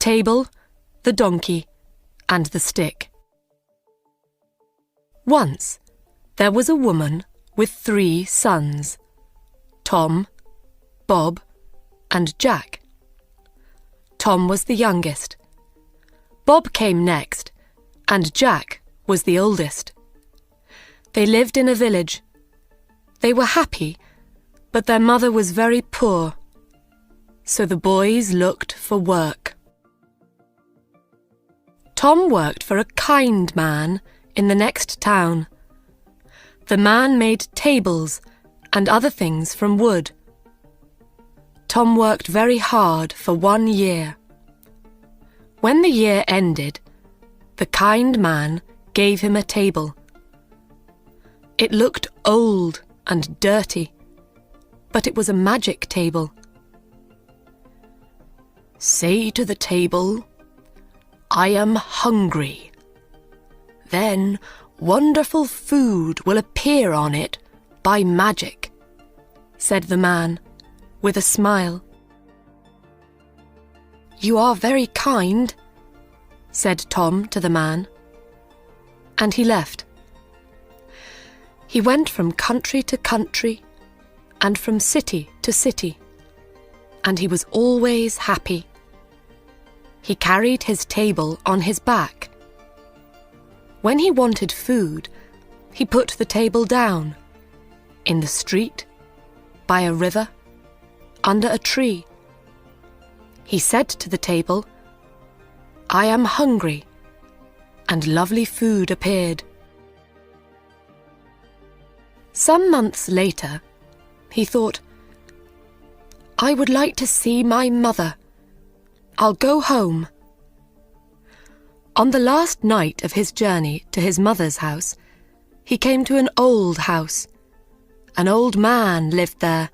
table, the donkey, and the stick. Once there was a woman with 3 sons, Tom, Bob, and Jack. Tom was the youngest. Bob came next, and Jack was the oldest. They lived in a village. They were happy, but their mother was very poor, so the boys looked for work. Tom worked for a kind man in the next town. The man made tables and other things from wood. Tom worked very hard for 1 year. When the year ended, the kind man gave him a table. It looked old and dirty, but it was a magic table. "Say to the table, 'I am hungry.' Then wonderful food will appear on it by magic," said the man, with a smile. "You are very kind," said Tom to the man, and he left. He went from country to country and from city to city, and he was always happy. He carried his table on his back. When he wanted food, he put the table down, in the street, by a river, under a tree. He said to the table, "I am hungry," and lovely food appeared. Some months later, he thought, "I would like to see my mother. I'll go home." On the last night of his journey to his mother's house, he came to an old house. An old man lived there.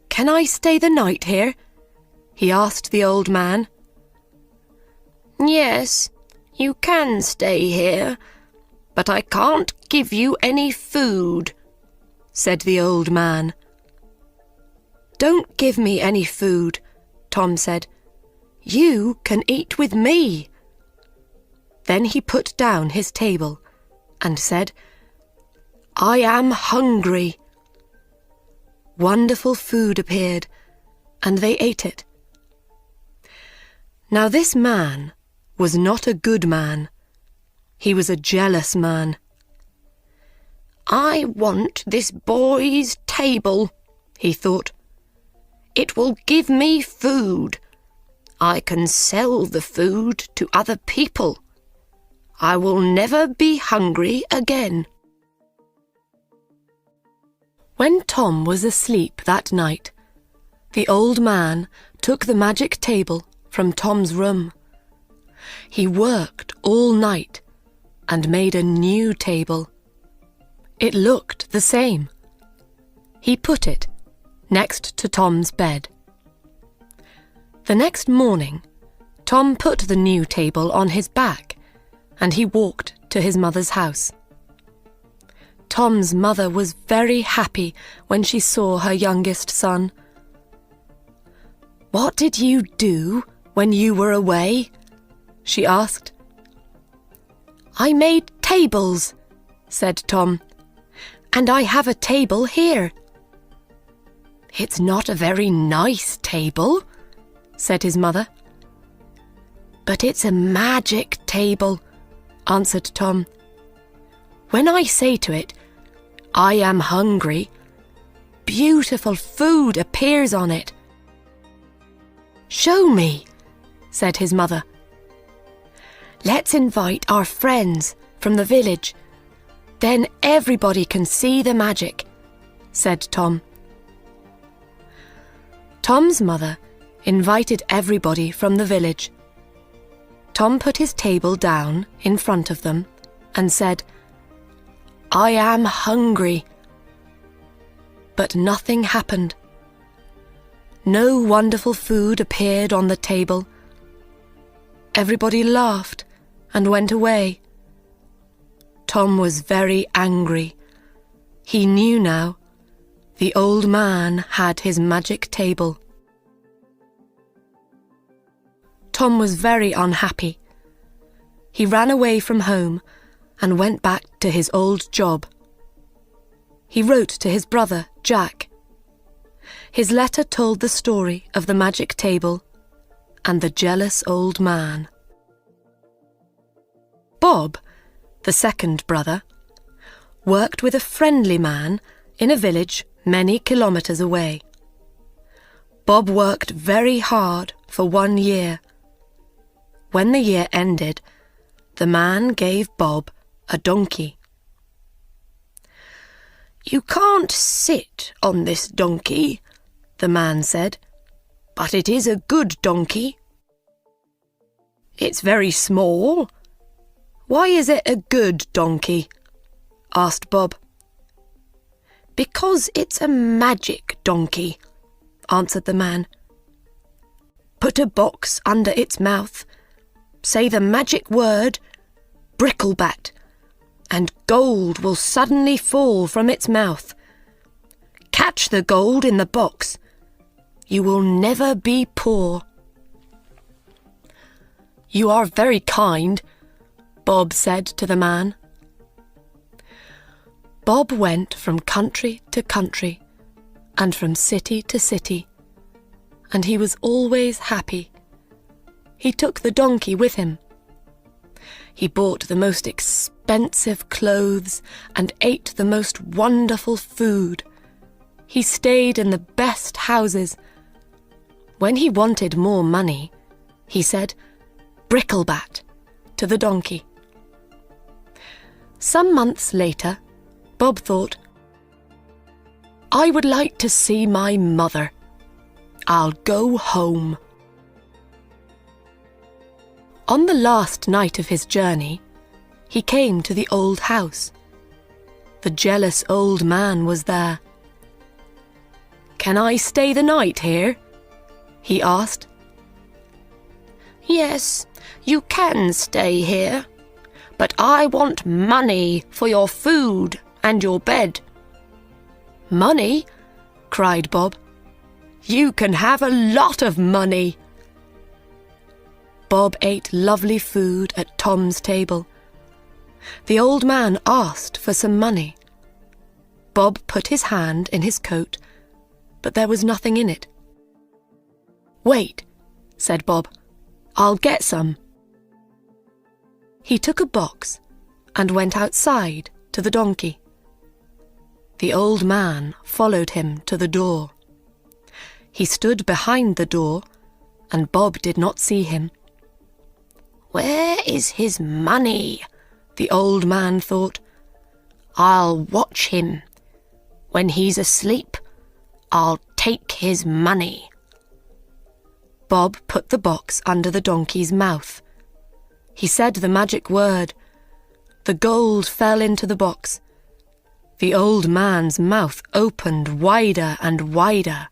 "Can I stay the night here?" he asked the old man. "Yes, you can stay here, but I can't give you any food," said the old man. "Don't give me any food," Tom said. "You can eat with me." Then he put down his table and said, "I am hungry." Wonderful food appeared, and they ate it. Now this man was not a good man. He was a jealous man. "I want this boy's table," he thought. "It will give me food. I can sell the food to other people. I will never be hungry again." When Tom was asleep that night, the old man took the magic table from Tom's room. He worked all night and made a new table. It looked the same. He put it next to Tom's bed. The next morning, Tom put the new table on his back and he walked to his mother's house. Tom's mother was very happy when she saw her youngest son. "What did you do when you were away?" she asked. "I made tables," said Tom, "and I have a table here." "It's not a very nice table," said his mother. "But it's a magic table," answered Tom. "When I say to it, 'I am hungry,' beautiful food appears on it." "Show me," said his mother. "Let's invite our friends from the village. Then everybody can see the magic," said Tom. Tom's mother invited everybody from the village. Tom put his table down in front of them and said, "I am hungry." But nothing happened. No wonderful food appeared on the table. Everybody laughed and went away. Tom was very angry. He knew now. The old man had his magic table. Tom was very unhappy. He ran away from home and went back to his old job. He wrote to his brother, Jack. His letter told the story of the magic table and the jealous old man. Bob, the second brother, worked with a friendly man in a village many kilometres away. Bob worked very hard for 1 year. When the year ended, the man gave Bob a donkey. "You can't sit on this donkey," the man said, "but it is a good donkey." "It's very small. Why is it a good donkey?" asked Bob. "Because it's a magic donkey," answered the man. "Put a box under its mouth, say the magic word, Bricklebat, and gold will suddenly fall from its mouth. Catch the gold in the box. You will never be poor." "You are very kind," Bob said to the man. Bob went from country to country and from city to city, and he was always happy. He took the donkey with him. He bought the most expensive clothes and ate the most wonderful food. He stayed in the best houses. When he wanted more money, he said, "Bricklebat," to the donkey. Some months later, Bob thought, "I would like to see my mother. I'll go home." On the last night of his journey, he came to the old house. The jealous old man was there. "Can I stay the night here?" he asked. "Yes, you can stay here, but I want money for your food and your bed." "Money?" cried Bob. "You can have a lot of money." Bob ate lovely food at Tom's table. The old man asked for some money. Bob put his hand in his coat, but there was nothing in it. "Wait," said Bob, "I'll get some." He took a box and went outside to the donkey. The old man followed him to the door. He stood behind the door, and Bob did not see him. "Where is his money?" the old man thought. "I'll watch him. When he's asleep, I'll take his money." Bob put the box under the donkey's mouth. He said the magic word. The gold fell into the box. The old man's mouth opened wider and wider.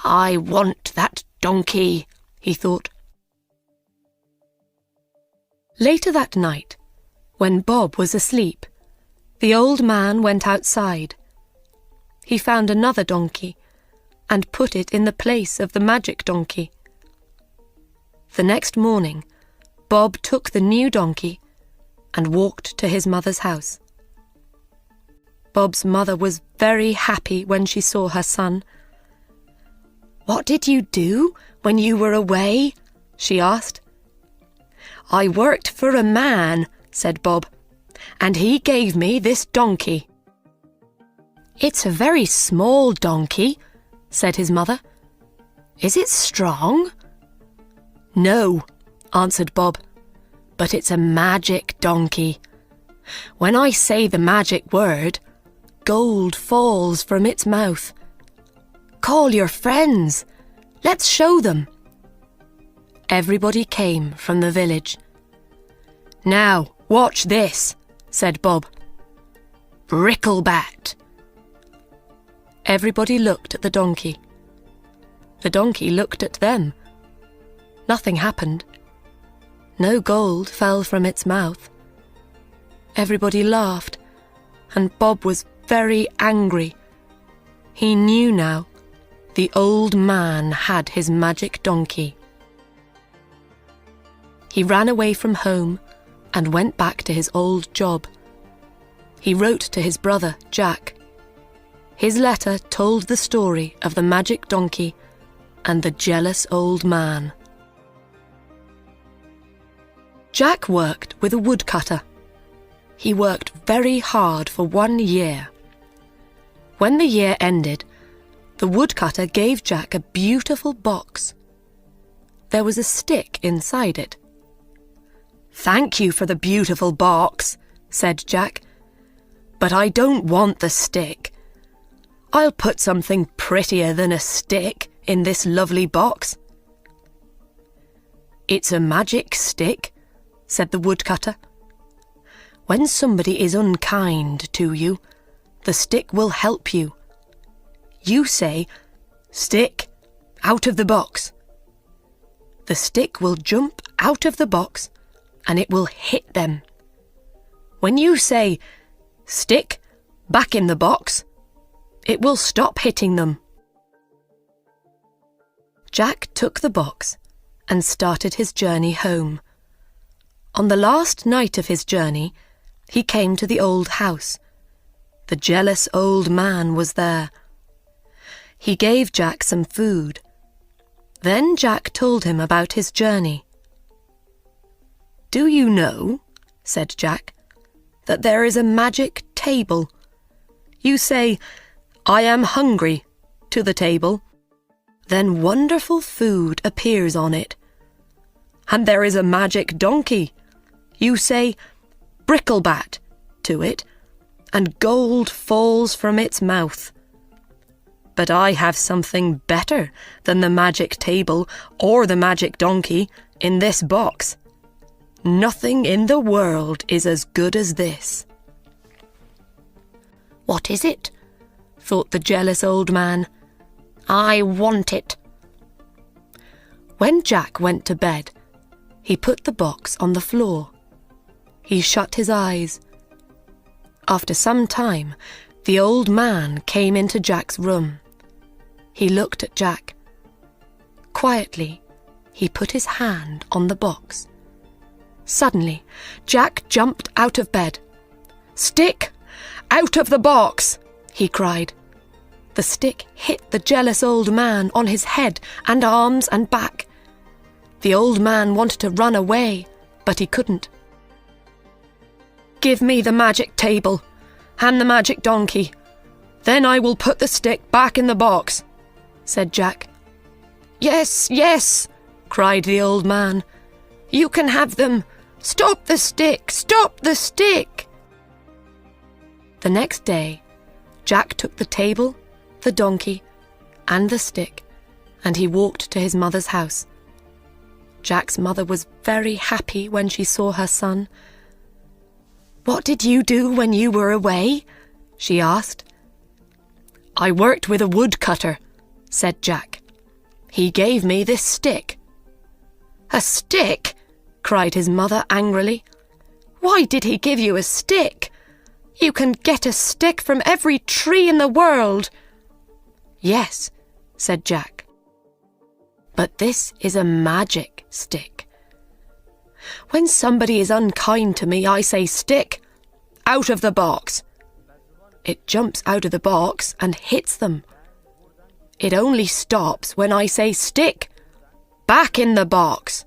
"I want that donkey," he thought. Later that night, when Bob was asleep, the old man went outside. He found another donkey and put it in the place of the magic donkey. The next morning, Bob took the new donkey and walked to his mother's house. Bob's mother was very happy when she saw her son. "What did you do when you were away?" she asked. "I worked for a man," said Bob, "and he gave me this donkey." "It's a very small donkey," said his mother. "Is it strong?" "No," answered Bob, "but it's a magic donkey. When I say the magic word, gold falls from its mouth. Call your friends. Let's show them." Everybody came from the village. "Now, watch this," said Bob. "Bricklebat." Everybody looked at the donkey. The donkey looked at them. Nothing happened. No gold fell from its mouth. Everybody laughed, and Bob was very angry. He knew now the old man had his magic donkey. he ran away from home and went back to his old job. He wrote to his brother, Jack. His letter told the story of the magic donkey and the jealous old man. Jack worked with a woodcutter. He worked very hard for 1 year. When the year ended, the woodcutter gave Jack a beautiful box. There was a stick inside it. "Thank you for the beautiful box," said Jack, "but I don't want the stick. I'll put something prettier than a stick in this lovely box." "It's a magic stick," said the woodcutter. "When somebody is unkind to you, the stick will help you. You say, 'Stick, out of the box.' The stick will jump out of the box and it will hit them. When you say, 'Stick, back in the box,' it will stop hitting them." Jack took the box and started his journey home. On the last night of his journey, he came to the old house. The jealous old man was there. He gave Jack some food. Then Jack told him about his journey. "Do you know," said Jack, "that there is a magic table? You say, 'I am hungry,' to the table. Then wonderful food appears on it. And there is a magic donkey. You say, 'Bricklebat,' to it, and gold falls from its mouth. But I have something better than the magic table or the magic donkey in this box. Nothing in the world is as good as this." "What is it?" thought the jealous old man. "I want it." When Jack went to bed, he put the box on the floor. He shut his eyes. After some time, the old man came into Jack's room. He looked at Jack. Quietly, he put his hand on the box. Suddenly, Jack jumped out of bed. "Stick, out of the box!" he cried. The stick hit the jealous old man on his head and arms and back. The old man wanted to run away, but he couldn't. "Give me the magic table and the magic donkey. Then I will put the stick back in the box," said Jack. "Yes, yes," cried the old man. "You can have them. Stop the stick! Stop the stick!" The next day, Jack took the table, the donkey, and the stick, and he walked to his mother's house. Jack's mother was very happy when she saw her son. "What did you do when you were away?" she asked. "I worked with a woodcutter," said Jack. "He gave me this stick." "A stick?" cried his mother angrily. "Why did he give you a stick? You can get a stick from every tree in the world." "Yes," said Jack. "But this is a magic stick. When somebody is unkind to me, I say, 'Stick, out of the box.' It jumps out of the box and hits them. It only stops when I say, 'Stick, back in the box.'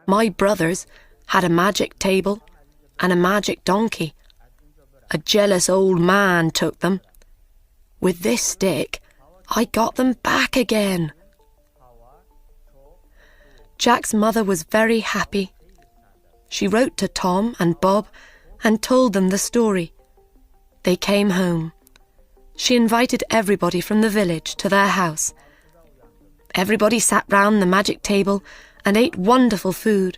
My brothers had a magic table and a magic donkey. A jealous old man took them. With this stick, I got them back again." Jack's mother was very happy. She wrote to Tom and Bob and told them the story. They came home. She invited everybody from the village to their house. Everybody sat round the magic table and ate wonderful food.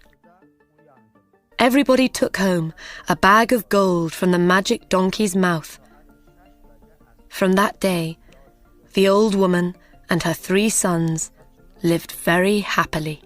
Everybody took home a bag of gold from the magic donkey's mouth. From that day, the old woman and her 3 sons lived very happily.